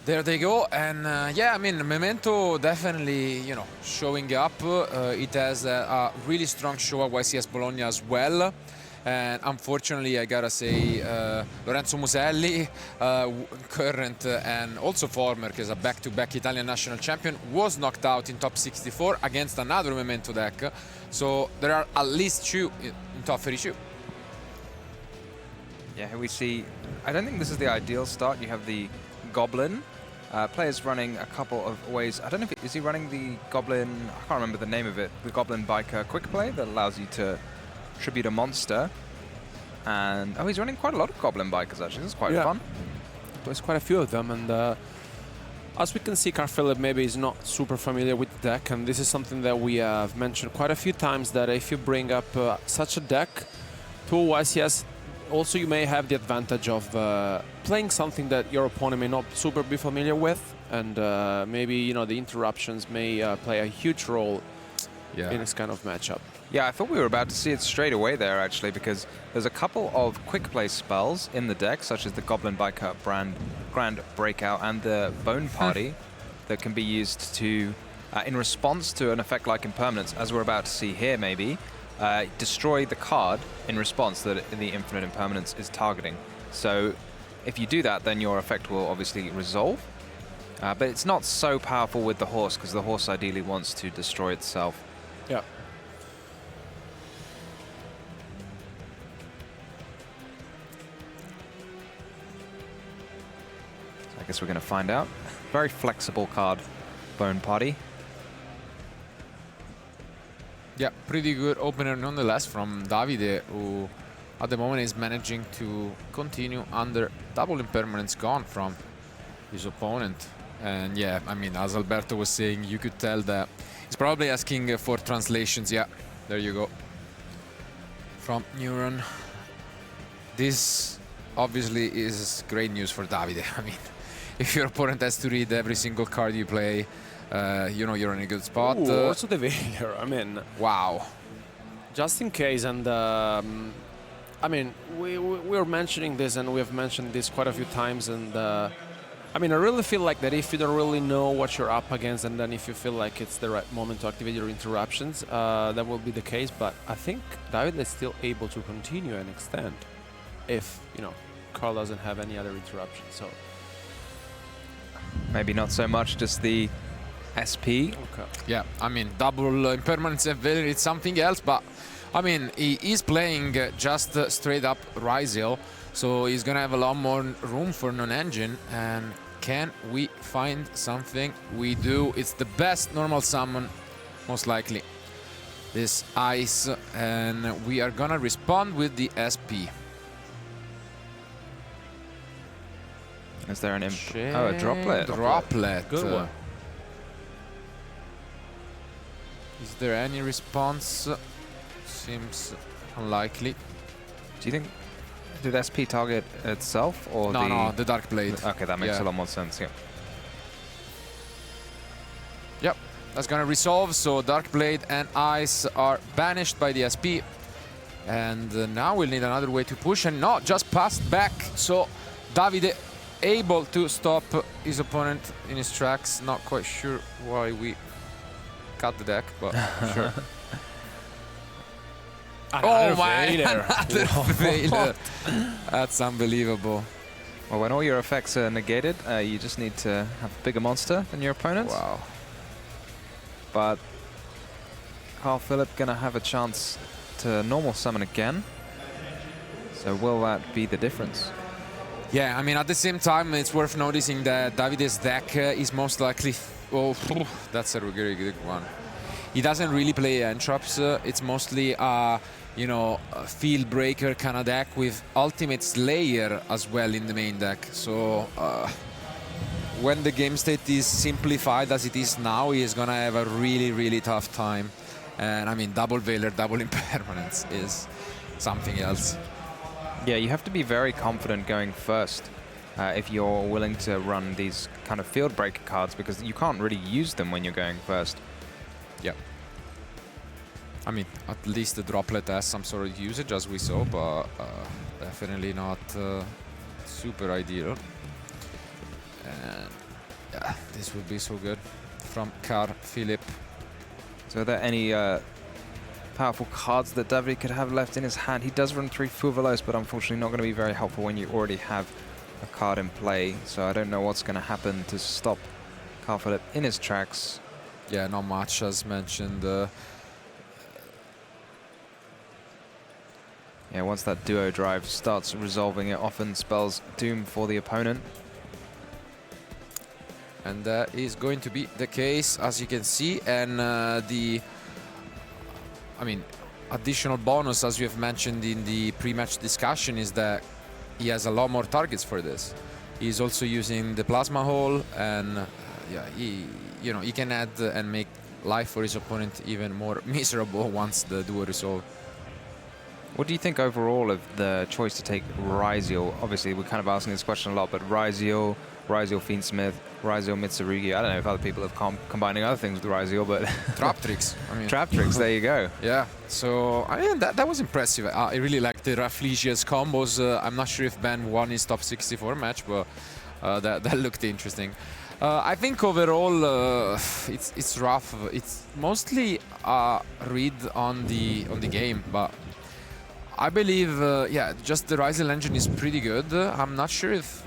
There they go, and yeah, I mean, Memento definitely, you know, showing up. It has a really strong show at YCS Bologna as well. And unfortunately, I gotta say, Lorenzo Muselli, current and also former, because a back-to-back Italian national champion, was knocked out in top 64 against another Memento deck. So there are at least two in top 32. Yeah, here we see, I don't think this is the ideal start. You have the Goblin. Players running a couple of ways. I don't know if is he running the Goblin, I can't remember the name of it, the Goblin Biker quick play that allows you to tribute a monster. And oh, he's running quite a lot of Goblin Bikers actually. This is quite fun. There's quite a few of them, and as we can see, Carl-Philipp maybe is not super familiar with the deck, and this is something that we have mentioned quite a few times, that if you bring up such a deck to YCS, also you may have the advantage of playing something that your opponent may not super be familiar with, and maybe, you know, the interruptions may play a huge role in this kind of matchup. Yeah, I thought we were about to see it straight away there, actually, because there's a couple of quick play spells in the deck, such as the Goblin Biker Grand Breakout and the Bone Party, that can be used to, in response to an effect like Impermanence, as we're about to see here maybe, destroy the card in response that the Infinite Impermanence is targeting. So if you do that, then your effect will obviously resolve. But it's not so powerful with the horse, because the horse ideally wants to destroy itself. Yeah. I guess we're going to find out. Very flexible card, Bone Party. Yeah, pretty good opener nonetheless from Davide, who at the moment is managing to continue under double impermanence gone from his opponent. And yeah, I mean, as Alberto was saying, you could tell that he's probably asking for translations. Yeah, there you go. From Neuron. This obviously is great news for Davide. I mean, if your opponent has to read every single card you play, you know you're in a good spot. Ooh, also the Veiler, I mean... Wow. Just in case, and I mean, we were mentioning this, and we have mentioned this quite a few times, and I mean, I really feel like that if you don't really know what you're up against, and then if you feel like it's the right moment to activate your interruptions, that will be the case, but I think Davide is still able to continue and extend if, you know, Carl doesn't have any other interruptions, so... Maybe not so much, just the SP. Okay. Yeah, I mean, double impermanence and Veiler, it's something else, but I mean, he is playing just straight up Ryzel, so he's gonna have a lot more room for non-engine. And can we find something? We do. It's the best normal summon, most likely. This ice, and we are gonna respond with the SP. Is there an oh, a droplet? Droplet. Good one. Is there any response? Seems unlikely. Do you think, did SP target itself or no, the Dark Blade. Okay, that makes a lot more sense, yeah. Yep, that's gonna resolve, so Dark Blade and Ice are banished by the SP. And now we'll need another way to push, and not just passed back, so Davide able to stop his opponent in his tracks. Not quite sure why we cut the deck, but sure. Oh my, another Veiler. That's unbelievable. Well, when all your effects are negated, you just need to have a bigger monster than your opponent. Wow. But Carl-Philipp gonna have a chance to normal summon again. So will that be the difference? Yeah, I mean, at the same time, it's worth noticing that Davide's deck is most likely... Oh, that's a very good one. He doesn't really play entrops. It's mostly you know, a field breaker kind of deck with ultimate slayer as well in the main deck. So when the game state is simplified as it is now, he is gonna have a really, really tough time And I mean, double Veiler, double Impermanence is something else. Yeah, you have to be very confident going first if you're willing to run these kind of field breaker cards, because you can't really use them when you're going first. Yeah. I mean, at least the droplet has some sort of usage, as we saw, but definitely not super ideal. And yeah, this would be so good from Carl-Philipp. So are there any powerful cards that Davide could have left in his hand? He does run 3 Fuvalos, but unfortunately not going to be very helpful when you already have a card in play. So I don't know what's going to happen to stop Carl-Philipp in his tracks. Yeah, not much, as mentioned. Yeah, once that duo drive starts resolving, it often spells doom for the opponent. And that is going to be the case, as you can see. And additional bonus, as you have mentioned in the pre-match discussion, is that he has a lot more targets for this. He's also using the plasma hole, and yeah, he can add and make life for his opponent even more miserable once the duo resolve. What do you think overall of the choice to take Ryziel? Obviously, we're kind of asking this question a lot, but Ryziel Fiendsmith, Ryziel Mitsurugi. I don't know if other people have combining other things with Ryziel, but Trap tricks. I mean, trap tricks. There you go. Yeah. So I mean, that was impressive. I really like the Rafflesia's combos. I'm not sure if Ben won his top 64 match, but that looked interesting. I think overall it's rough. It's mostly a read on the game, but I believe yeah, just the Ryziel engine is pretty good. I'm not sure if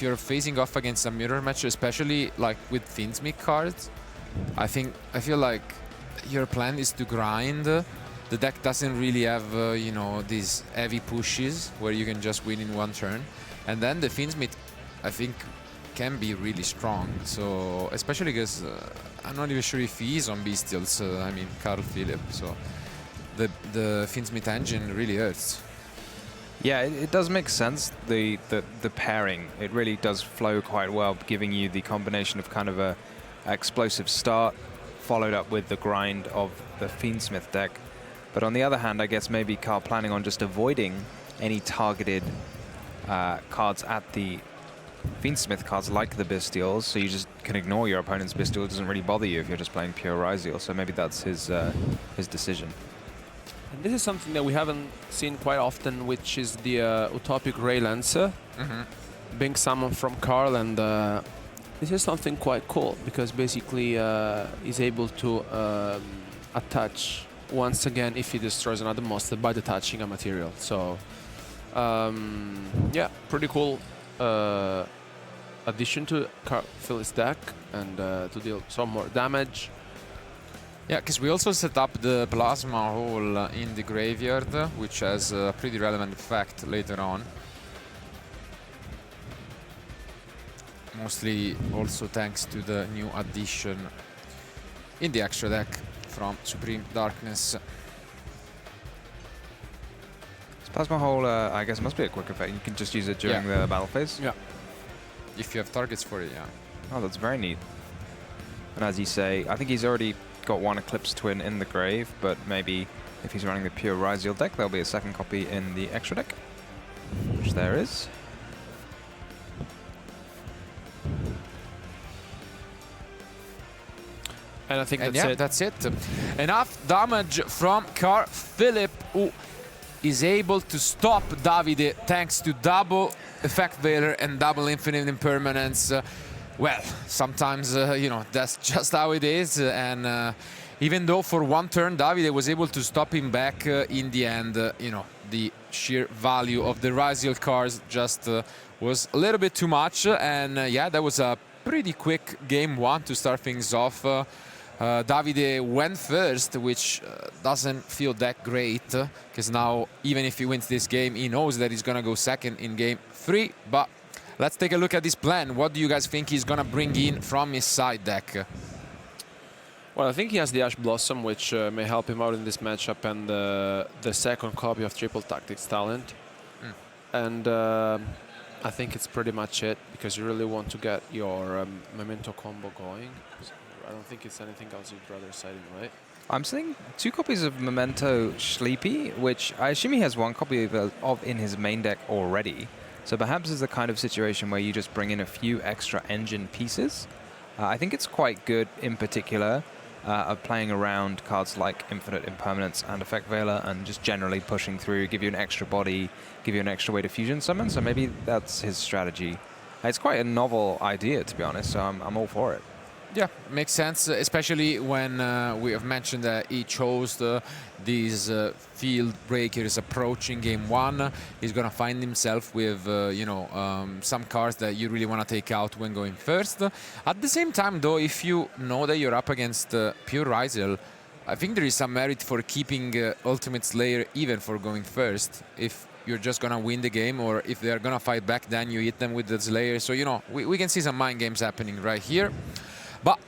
you're facing off against a mirror match, especially like with Fiendsmith cards, I feel like your plan is to grind. The deck doesn't really have you know, these heavy pushes where you can just win in one turn, and then the Fiendsmith, I think, can be really strong. So especially because I'm not even sure if he is on Bestials. I mean, Carl-Philipp. So the Fiendsmith engine really hurts. Yeah, it does make sense. The pairing, it really does flow quite well, giving you the combination of kind of a explosive start followed up with the grind of the Fiendsmith deck. But on the other hand, I guess maybe Carl planning on just avoiding any targeted cards at the Fiendsmith cards like the Bestials, so you just can ignore your opponent's Bestial. It doesn't really bother you if you're just playing pure Ryziel, so maybe that's his decision. And this is something that we haven't seen quite often, which is the Utopic Ray Lancer being summoned from Carl, and this is something quite cool because basically he's able to attach once again if he destroys another monster by detaching a material. So yeah, pretty cool addition to Carl-Philipp's deck, and to deal some more damage. Yeah, because we also set up the plasma hole in the graveyard, which has a pretty relevant effect later on. Mostly also thanks to the new addition in the extra deck from Supreme Darkness. Plasma hole, I guess, must be a quick effect. You can just use it during the battle phase. Yeah. If you have targets for it, yeah. Oh, that's very neat. And as you say, I think he's already got one Eclipse Twin in the grave, but maybe if he's running the pure Ryziel deck, there'll be a second copy in the extra deck, which there is. And I think that's it. Enough damage from Carl-Philipp, who is able to stop Davide thanks to double Effect Veiler and double Infinite Impermanence. Well, sometimes, you know, that's just how it is. And even though for one turn Davide was able to stop him back, in the end, you know, the sheer value of the Ryziel cards just was a little bit too much. And yeah, that was a pretty quick game one to start things off. Davide went first, which doesn't feel that great, because now even if he wins this game, he knows that he's gonna go second in game 3. But let's take a look at this plan. What do you guys think he's gonna bring in from his side deck? Well, I think he has the Ash Blossom, which may help him out in this matchup, and the second copy of Triple Tactics Talent. And I think it's pretty much it, because you really want to get your Memento combo going. I don't think it's anything else you'd rather side in, right? I'm seeing 2 copies of Memento Sleepy, which I assume he has 1 copy of in his main deck already. So perhaps it's the kind of situation where you just bring in a few extra engine pieces. I think it's quite good in particular of playing around cards like Infinite Impermanence and Effect Veiler and just generally pushing through, give you an extra body, give you an extra way to fusion summon. So maybe that's his strategy. It's quite a novel idea, to be honest, so I'm all for it. Yeah, makes sense, especially when we have mentioned that he chose these field breakers approaching game 1. He's going to find himself with, some cards that you really want to take out when going first. At the same time, though, if you know that you're up against pure Ryzel, I think there is some merit for keeping Ultimate Slayer even for going first. If you're just going to win the game, or if they're going to fight back, then you hit them with the Slayer. So, we can see some mind games happening right here. But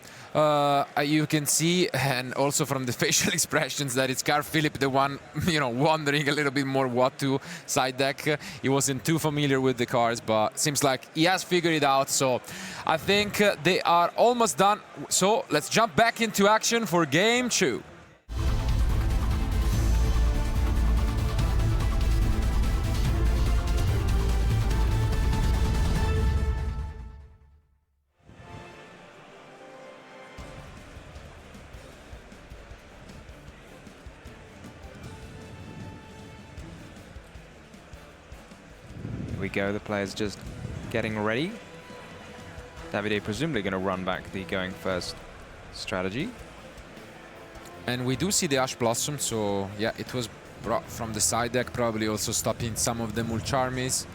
you can see, and also from the facial expressions, that it's Carl-Philipp the one, wondering a little bit more what to side deck. He wasn't too familiar with the cards, but seems like he has figured it out. So I think they are almost done. So let's jump back into action for game 2. We go, the players just getting ready. Davide presumably going to run back the going first strategy. And we do see the Ash Blossom, so yeah, it was brought from the side deck, probably also stopping some of the Mulcharmies.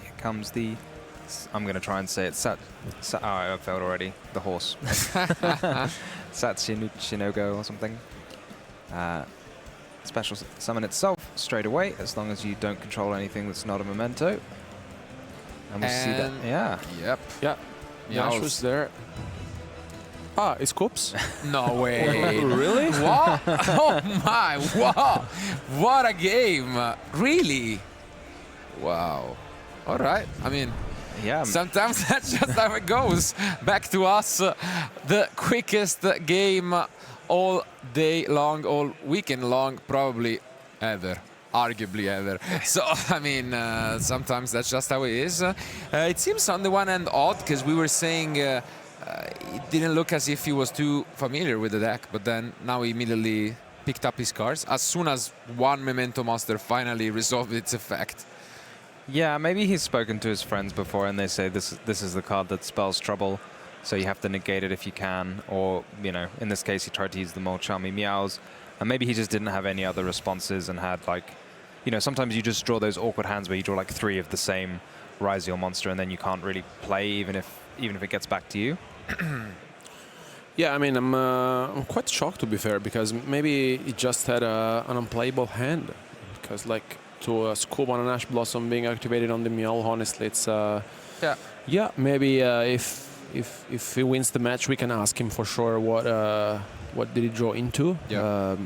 Here comes the, I'm going to try and say it, oh, I failed already, the horse. Shinogo or something. Special summon itself straight away, as long as you don't control anything that's not a memento. And we see that, yeah. Yep. Yeah. Yash was there. Ah, it's Coops? No way. Really? What? Oh my, wow. What a game. Really? Wow. All right. I mean, yeah. Sometimes that's just how it goes. Back to us. The quickest game all day long, all weekend long, probably ever. Arguably ever. So, I mean, sometimes that's just how it is. It seems on the one hand odd, because we were saying it didn't look as if he was too familiar with the deck, but then now he immediately picked up his cards as soon as one Memento Monster finally resolved its effect. Yeah, maybe he's spoken to his friends before and they say this is the card that spells trouble, so you have to negate it if you can, or, you know, in this case he tried to use the Mulcharmy Meows, and maybe he just didn't have any other responses and had, like, you know, sometimes you just draw those awkward hands where you draw like 3 of the same Ryziel monster and then you can't really play even if it gets back to you. Yeah, I mean, I'm quite shocked, to be fair, because maybe he just had an unplayable hand, because like to scoop on an Ash Blossom being activated on the Meow, honestly, it's yeah, maybe if he wins the match, we can ask him for sure what did he draw into. Yeah.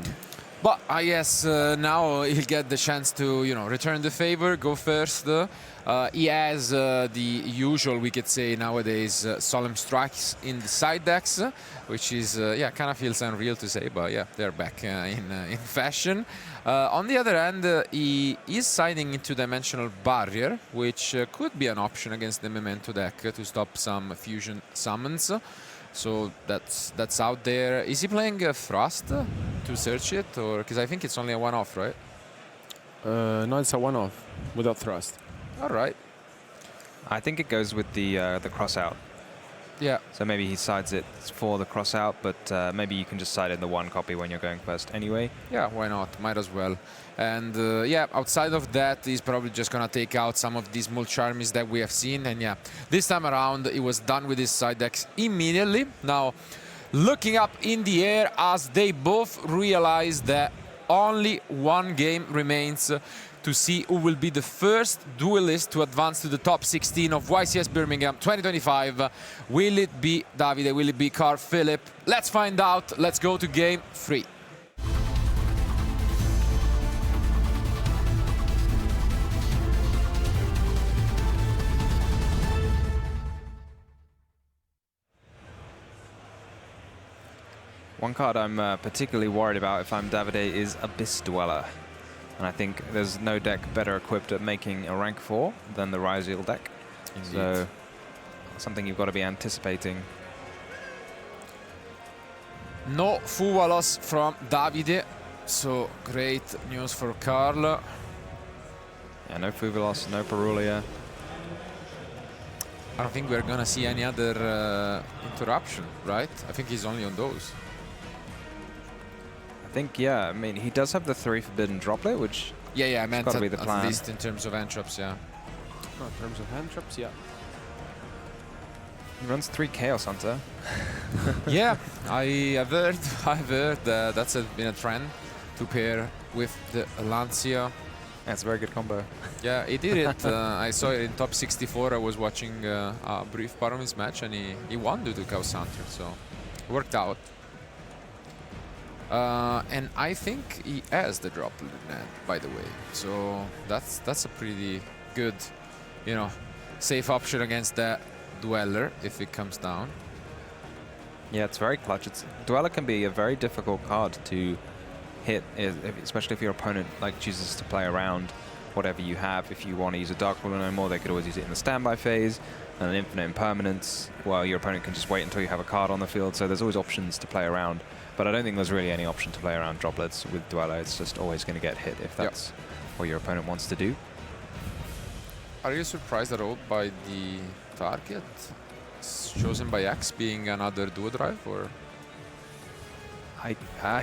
But I guess now he'll get the chance to, you know, return the favor, go first. He has the usual, we could say nowadays, Solemn Strikes in the side decks, which is, yeah, kind of feels unreal to say, but yeah, they're back in fashion. On the other hand, he is siding into Dimensional Barrier, which could be an option against the Memento deck to stop some fusion summons. So that's out there. Is he playing Thrust to search it, or because I think it's only a one-off, right? No, it's a one-off without Thrust. All right. I think it goes with the cross-out. Yeah. So maybe he sides it for the cross-out, but maybe you can just side in the one copy when you're going first anyway. Yeah, why not? Might as well. And yeah, outside of that, he's probably just going to take out some of these Mulcharmies that we have seen. And yeah, this time around, he was done with his side decks immediately. Now, looking up in the air as they both realize that only one game remains to see who will be the first duelist to advance to the top 16 of YCS Birmingham 2025. Will it be Davide? Will it be Carl-Philipp? Let's find out. Let's go to game 3. One card I'm particularly worried about if I'm Davide is Abyss Dweller. And I think there's no deck better equipped at making a rank 4 than the Ryzeal deck. Indeed. So something you've got to be anticipating. No Fuva loss from Davide, so great news for Carl. Yeah, no Fuvilos, no Perulia. I don't think we're gonna see any other interruption, right? I think he's only on those. I think, yeah, I mean, he does have the 3 Forbidden Droplet, which Yeah, I meant gotta be the at plan. least in terms of entrops, yeah. No, in terms of hand traps, yeah. he runs 3 Chaos Hunter. Yeah, I've heard that's been a trend to pair with the Lancia. That's a very good combo. Yeah, he did it. I saw it in top 64. I was watching a brief part of his match, and he won due to Chaos Hunter, so it worked out. And I think he has the droplet net, by the way. So that's a pretty good, you know, safe option against that Dweller if it comes down. Yeah, it's very clutch. Dweller can be a very difficult card to hit, especially if your opponent chooses to play around whatever you have. If you want to use a Dark Ruler no more, they could always use it in the standby phase, and an infinite impermanence, while your opponent can just wait until you have a card on the field. So there's always options to play around. But I don't think there's really any option to play around droplets with Dweller. It's just always going to get hit if that's what your opponent wants to do. Are you surprised at all by the target chosen by X being another duo drive, or?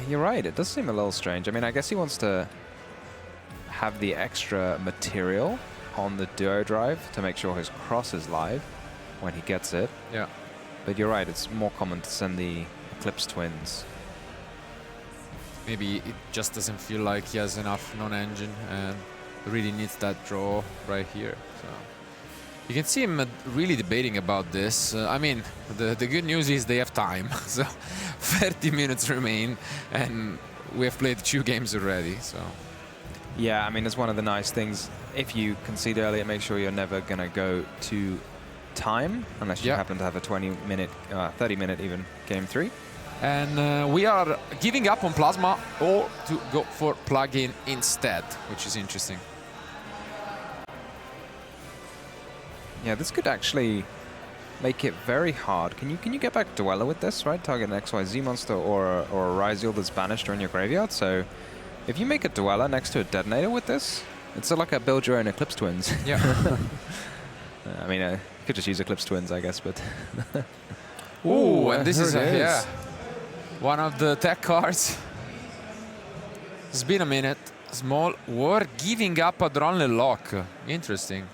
You're right, it does seem a little strange. I mean, I guess he wants to have the extra material on the duo drive to make sure his cross is live when he gets it. Yeah. But you're right, it's more common to send the Eclipse Twins. Maybe it just doesn't feel like he has enough non-engine and really needs that draw right here. So you can see him really debating about this. I mean, the good news is they have time. So 30 minutes remain, and we have played 2 games already. So Yeah, I mean, it's one of the nice things. If you concede early, make sure you're never going to go to time, unless you happen to have a 20-minute, 30-minute even game 3. And we are giving up on Plasma or to go for plug-in instead, which is interesting. Yeah, this could actually make it very hard. Can you get back Dweller with this, right? Target an XYZ monster or a Ryzeal that's banished or in your graveyard. So if you make a Dweller next to a Detonator with this, it's like a build your own Eclipse Twins. Yeah. I mean, you could just use Eclipse Twins, I guess, but... Ooh, and this is one of the tech cards. It's been a minute. Small War giving up a Drone Lock. Interesting.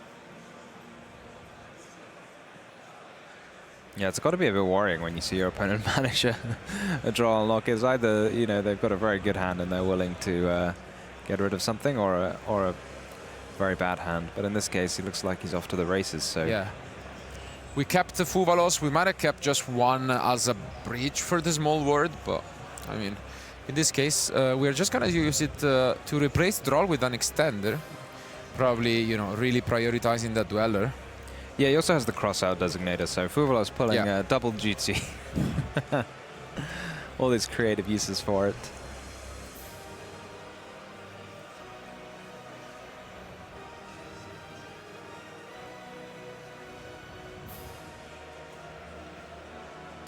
Yeah, it's got to be a bit worrying when you see your opponent manage a draw and lock. Is either, you know, they've got a very good hand and they're willing to get rid of something, or a very bad hand. But in this case, he looks like he's off to the races. So yeah, we kept the Fuvalos. We might have kept just one as a breach for the small word, but I mean, in this case, we're just gonna use it to replace Droll with an extender. Probably, you know, really prioritizing that Dweller. yeah, he also has the crossout designator, so Fuvalos pulling a double GT. All these creative uses for it.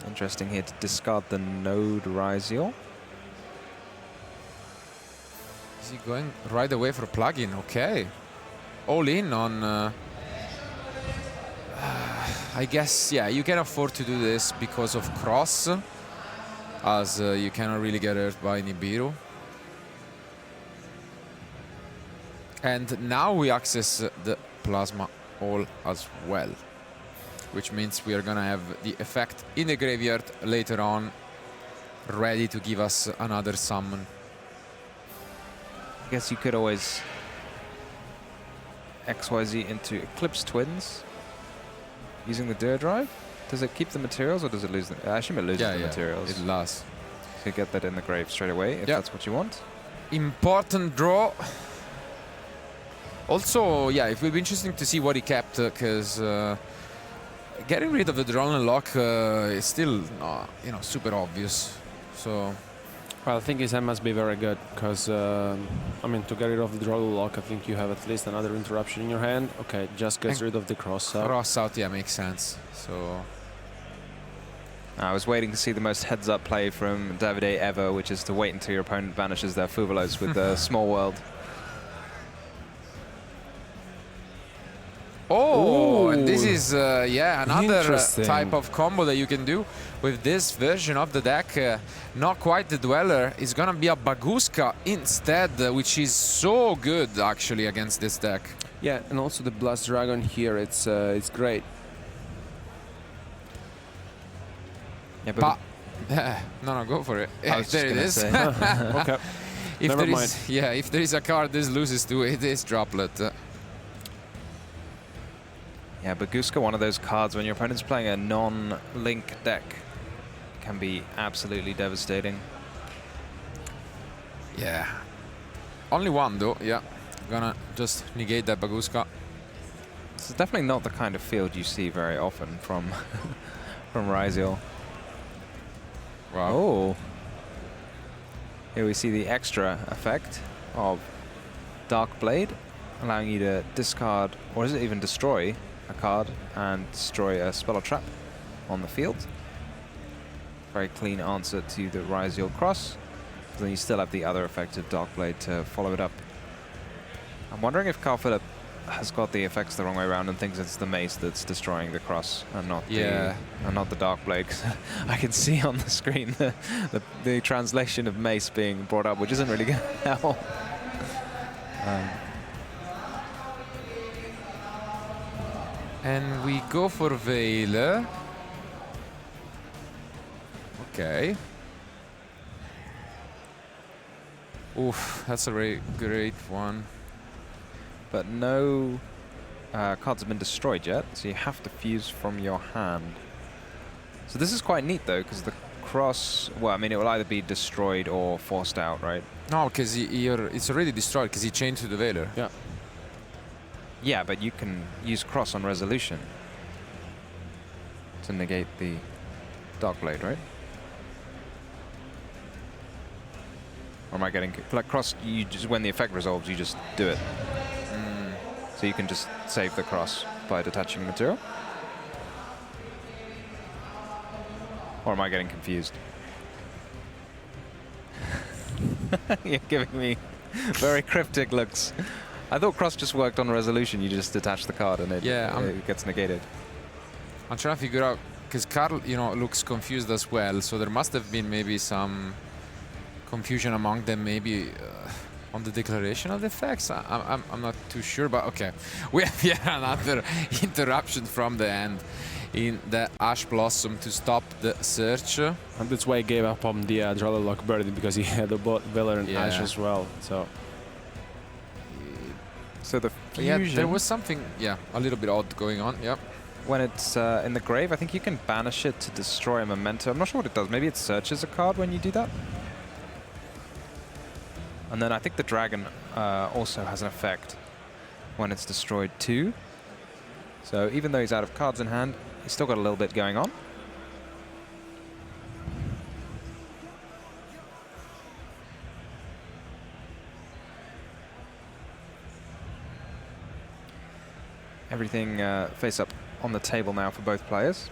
Interesting here to discard the Node Ryzeal. Is he going right away for plug-in? Okay. All in on... I guess, yeah, you can afford to do this because of Cross, as you cannot really get hurt by Nibiru. And now we access the Plasma All as well, which means we are going to have the effect in the graveyard later on, ready to give us another summon. I guess you could always XYZ into Eclipse Twins using the Duo Drive. Does it keep the materials or does it lose them? I assume it loses the materials. It lasts. So you get that in the grave straight away if that's what you want. Important draw. Also, yeah, it will be interesting to see what he kept, because getting rid of the Drone and Lock is still, you know, super obvious So Well, I think his hand must be very good because, I mean, to get rid of the draw lock, I think you have at least another interruption in your hand. Okay, just gets rid of the cross out. cross out, yeah, makes sense. So I was waiting to see the most heads-up play from Davide ever, which is to wait until your opponent vanishes their Fuvalos with the small world. oh, and this Ooh. is yeah, another Interesting. type of combo that you can do with this version of the deck. Not quite the Dweller. It's gonna be a Baguska instead, which is so good actually against this deck. Yeah, and also the Blast Dragon here, it's great. Yeah, But no, go for it. I was just There it gonna is. say. Okay. If Never there is, yeah, if there is a card this loses to, it is Droplet. Yeah, Baguska, one of those cards when your opponent's playing a non-link deck, can be absolutely devastating. Yeah. Only one though. Yeah. Gonna just negate that Baguska. This is definitely not the kind of field you see very often from from Ryziel. Wow. Oh. Here we see the extra effect of Dark Blade, allowing you to discard, or is it even destroy, a card and destroy a spell or trap on the field. Very clean answer to the Ryziel cross. Then you still have the other effect of Dark Blade to follow it up. I'm wondering if Carl-Philipp has got the effects the wrong way around and thinks it's the mace that's destroying the cross and not the Dark Blade. 'Cause I can see on the screen the translation of mace being brought up, which isn't really going to help. And we go for Veil. Okay. Oof, that's a very great one. But no cards have been destroyed yet, so you have to fuse from your hand. So this is quite neat though, because the cross, well, I mean, it will either be destroyed or forced out, right? No, because it's already destroyed because he changed to the Veiler. Yeah. Yeah, but you can use cross on resolution to negate the Dark Blade, right? Or am I getting like cross? You just, when the effect resolves, you just do it. So you can just save the cross by detaching material. Or am I getting confused? You're giving me very cryptic looks. I thought cross just worked on resolution. You just detach the card and it gets negated. I'm trying to figure out because Carl, looks confused as well. So there must have been maybe some confusion among them, maybe on the declaration of the effects. I'm not too sure, but okay. We have yet another interruption from the end in the Ash Blossom to stop the search. And that's why he gave up on the Dralalock Birdie, because he had both Velar and Ash Yeah. as well. So the Yeah, fusion, there was something, a little bit odd going on. Yep. when it's in the grave, I think you can banish it to destroy a memento. I'm not sure what it does. Maybe it searches a card when you do that. And then I think the dragon also has an effect when it's destroyed too. So even though he's out of cards in hand, he's still got a little bit going on. Everything face up on the table now for both players.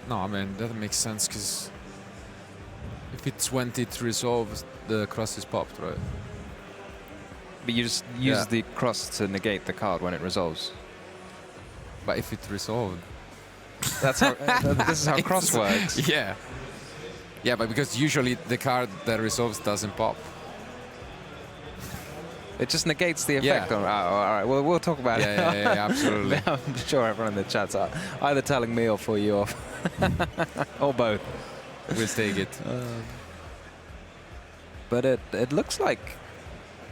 No, I mean, that makes sense because if it's when it resolves, the cross is popped, right? But you just use the cross to negate the card when it resolves. But if it resolved. That's how. This is how cross works. Yeah. Yeah, but because usually the card that resolves doesn't pop. It just negates the effect. Yeah. On, all right, well, we'll talk about it. Yeah, absolutely. I'm sure everyone in the chat's either telling me or for you off. Or both. We'll take it. But it looks like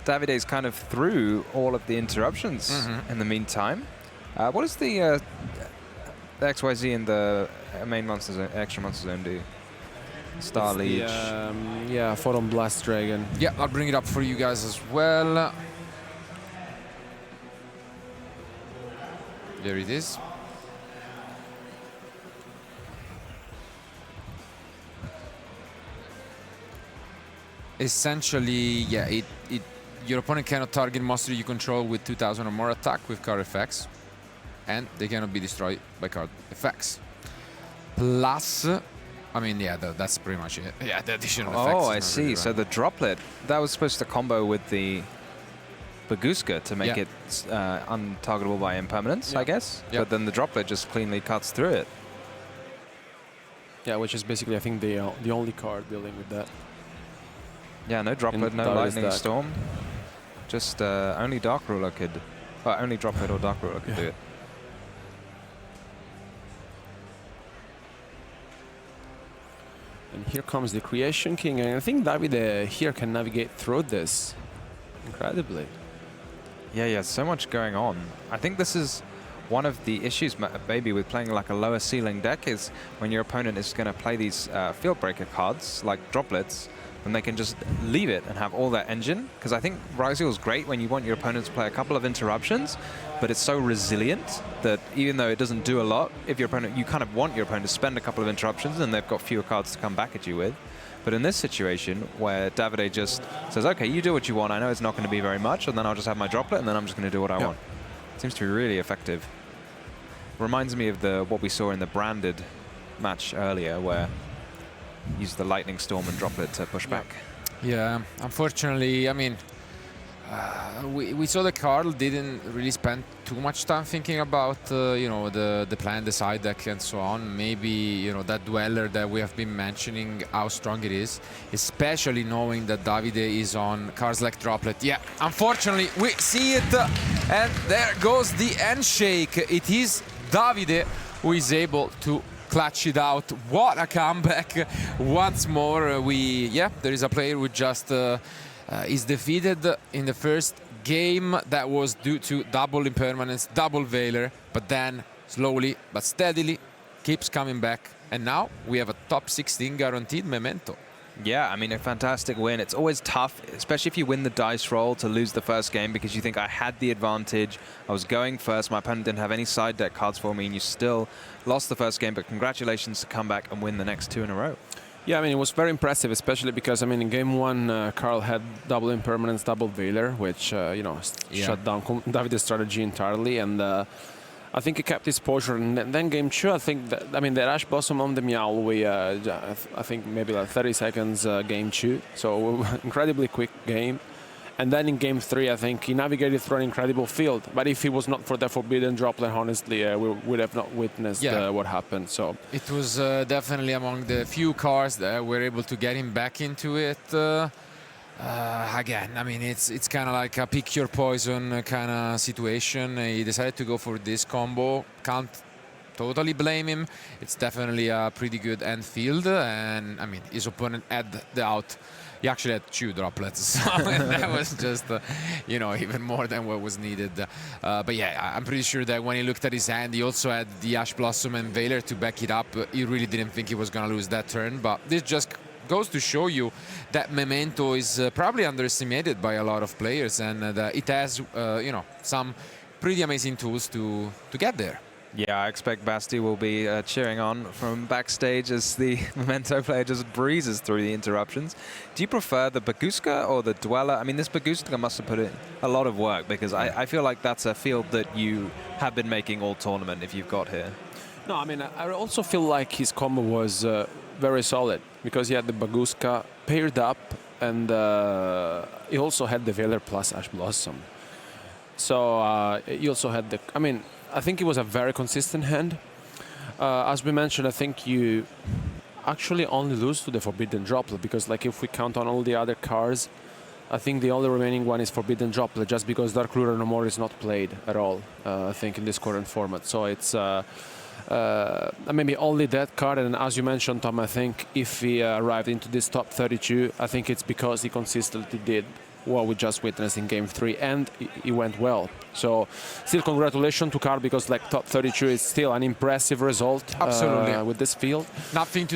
Davide's kind of through all of the interruptions in the meantime. What does the XYZ in the main monster zone, extra monster zone do? Star Leech. Photon Blast Dragon. Yeah, I'll bring it up for you guys as well. There it is. essentially, yeah, your opponent cannot target monster you control with 2000 or more attack with card effects, and they cannot be destroyed by card effects. Plus, I mean, yeah, that's pretty much it. Yeah, the additional effects. Oh, I see. Really so the droplet, that was supposed to combo with the Baguska to make it untargetable by impermanence, I guess. But then the droplet just cleanly cuts through it. Yeah, which is basically, I think, the only card dealing with that. Yeah, no droplet, no lightning storm. Just only Dark Ruler could, only droplet or Dark Ruler could do it. And here comes the Creation King, and I think Davide here can navigate through this incredibly. Yeah, so much going on. I think this is one of the issues maybe with playing like a lower ceiling deck is when your opponent is going to play these field breaker cards like droplets, and they can just leave it and have all that engine. Because I think Ryzeal is great when you want your opponent to play a couple of interruptions, but it's so resilient that even though it doesn't do a lot, if your opponent, you kind of want your opponent to spend a couple of interruptions and they've got fewer cards to come back at you with. But in this situation where Davide just says, okay, you do what you want, I know it's not going to be very much, and then I'll just have my droplet and then I'm just going to do what I want. Seems to be really effective. Reminds me of what we saw in the branded match earlier where use the lightning storm and droplet to push back. Yeah, unfortunately, I mean, we saw that Carl didn't really spend too much time thinking about you know, the plan, the side deck, and so on. Maybe, you know, that Dweller that we have been mentioning, how strong it is, especially knowing that Davide is on Carl-Philipp droplet. Yeah, unfortunately, we see it, and there goes the handshake. It is Davide who is able to clutch it out. What a comeback once more. There is a player who just is defeated in the first game. That was due to double impermanence, double Veiler, but then slowly but steadily keeps coming back, and now we have a top 16 guaranteed memento. Yeah, I mean, a fantastic win. It's always tough, especially if you win the dice roll, to lose the first game because you think I had the advantage. I was going first. My opponent didn't have any side deck cards for me, and you still lost the first game. But congratulations to come back and win the next 2 in a row. Yeah, I mean, it was very impressive, especially because, I mean, in game 1, Carl had double impermanence, double Veiler, which, you know, shut down Davide's strategy entirely. And I think he kept his posture, and then game 2, I think that, I mean, the Ash Blossom on the Meow, I think maybe like 30 seconds game 2, so incredibly quick game. And then in game 3, I think he navigated through an incredible field. But if it was not for the Forbidden Droplet, honestly, we would have not witnessed what happened. So it was definitely among the few cards that were able to get him back into it. Again, I mean, it's kind of like a pick your poison kind of situation. He decided to go for this combo. Can't totally blame him. It's definitely a pretty good end field, and I mean, his opponent had the out. He actually had 2 droplets, so that was just, you know, even more than what was needed. But yeah, I'm pretty sure that when he looked at his hand, he also had the Ash Blossom and Veiler to back it up. He really didn't think he was going to lose that turn, but this just goes to show you that Memento is probably underestimated by a lot of players, and it has, you know, some pretty amazing tools to get there. Yeah, I expect Basti will be cheering on from backstage as the Memento player just breezes through the interruptions. Do you prefer the Baguska or the Dweller? I mean, this Baguska must have put in a lot of work, because I feel like that's a field that you have been making all tournament if you've got here. No, I mean, I also feel like his combo was very solid, because he had the Baguska paired up, and he also had the Veiler plus Ash Blossom. So he also had the, I mean, I think it was a very consistent hand. As we mentioned, I think you actually only lose to the Forbidden Droplet, because like if we count on all the other cards, I think the only remaining one is Forbidden Droplet, just because Dark Ruler no more is not played at all, I think, in this current format. So it's maybe only that card, and as you mentioned, Tom, I think if he arrived into this top 32, I think it's because he consistently did what we just witnessed in game 3, and it went well. So still congratulations to Carl, because like top 32 is still an impressive result. Absolutely. With this field. Nothing to